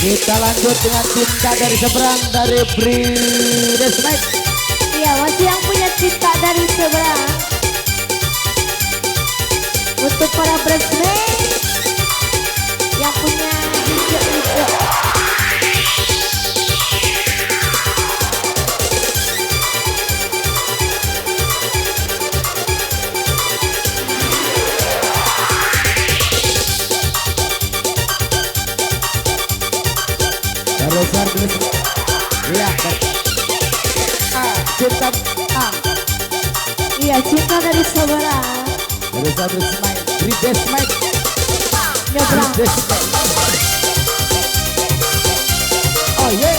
Kita lanjut dengan cinta dari seberang dari Bri Desmet. Iya, masih yang punya cinta dari seberang. Untuk para bridesmaid yang punya hijau-hijau. Besar terus. Iya. Cinta. Iya, cinta dari seberang. Besar terus main. Bri Desmet. Nyebrang. Oh yeah.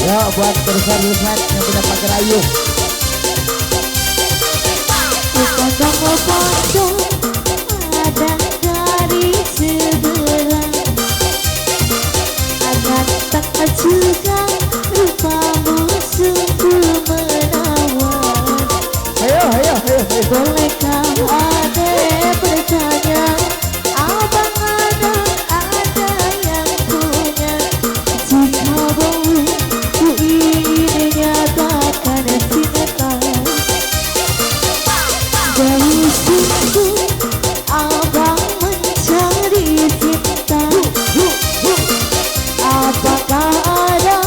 Ya buat besar Desmet yang punya pagar ayu. Bukan kamu pocong ada dari seberang. Akan tak juga rupamu sungguh menawan. Ayo. Bolehkah adek bertanya, abang ada yang punya. Jika boleh ku ingin nyatakan cinta. Dari sungguh abang mencari cinta. Apakah ada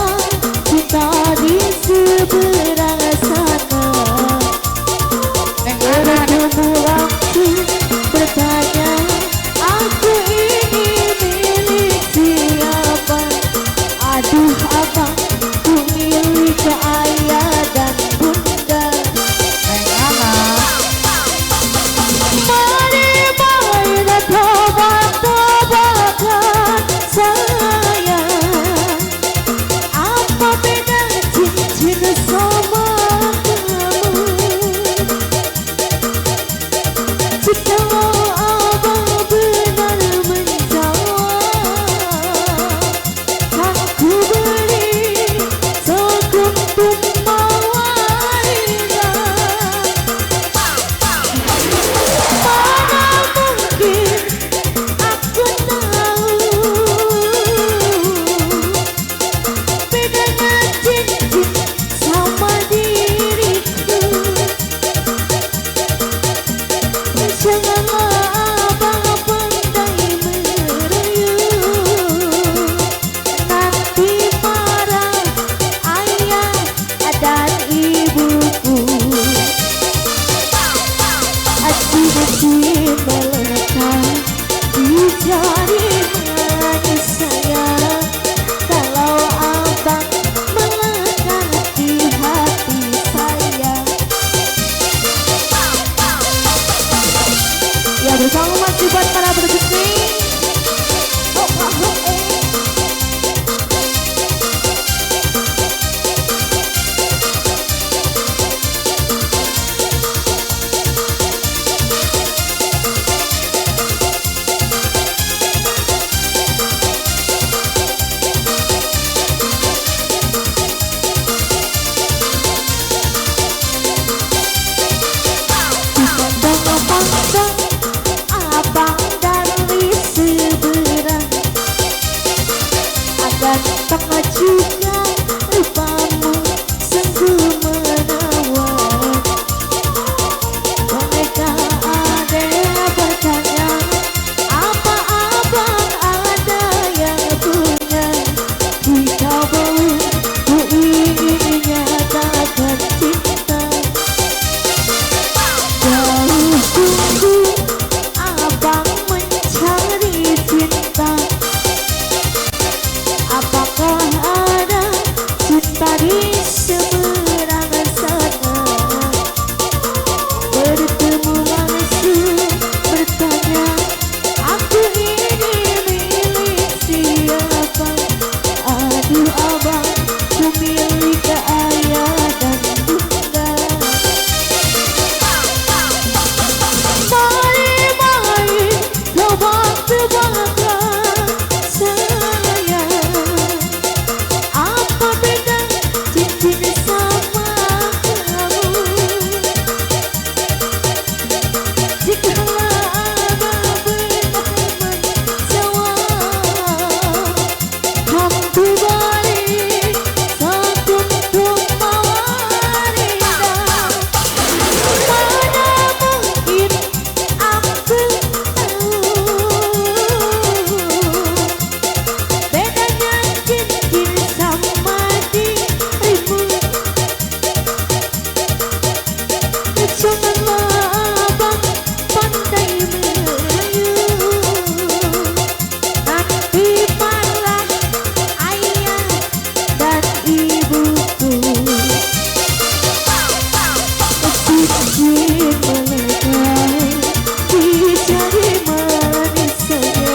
cincin sama kamu. Jikalau ada berteman jawab, kamu balik satu untuk mewarida. Mana mungkin aku tahu bedanya cincin sama dirimu. Janganlah abang pandai merayu, nanti malah ayah dan ibuku. Cincin melekat di jari manis saya,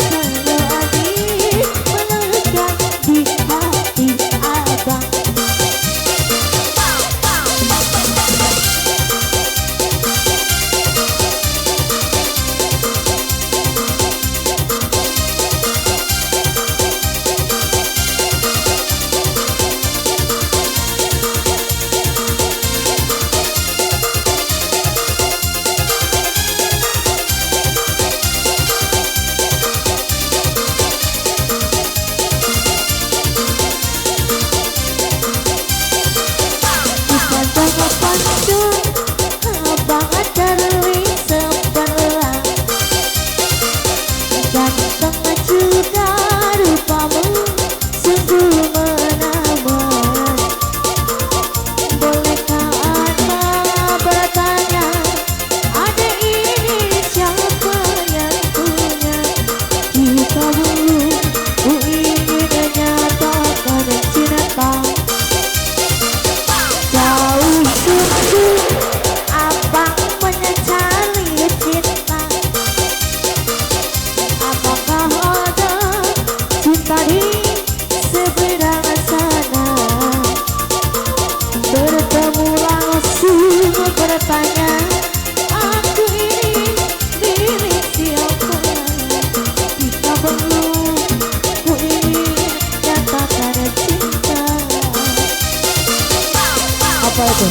kalau adik melekat di hati abang. Abang terling sebelah, ganteng juga rupamu, sungguh menawan. Bolehkah Anda bertanya, adik ini siapa yang punya? Jika belum, ku ingin menyatakan cinta. Jauh sungguh abang menyesali cinta. Apakah ada cinta di seberang sana? Bertemu langsung bertanya, aku ini milik siapa? Jika belum, ku ingin nyatakan cinta. Apa itu?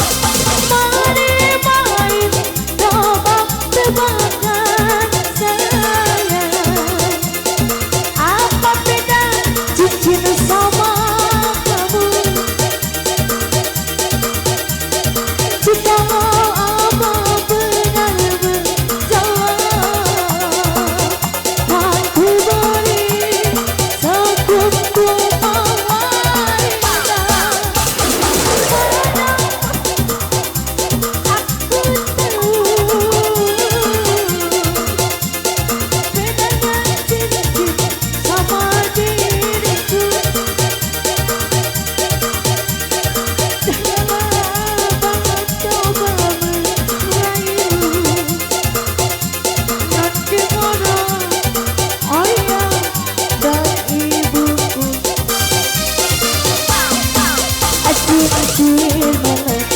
Mari main tebak-tebakan sayang, apa beda cincin sama kamu? Jika abang benar menjawab, aku beri sekumpul mawarida. Cincin melekat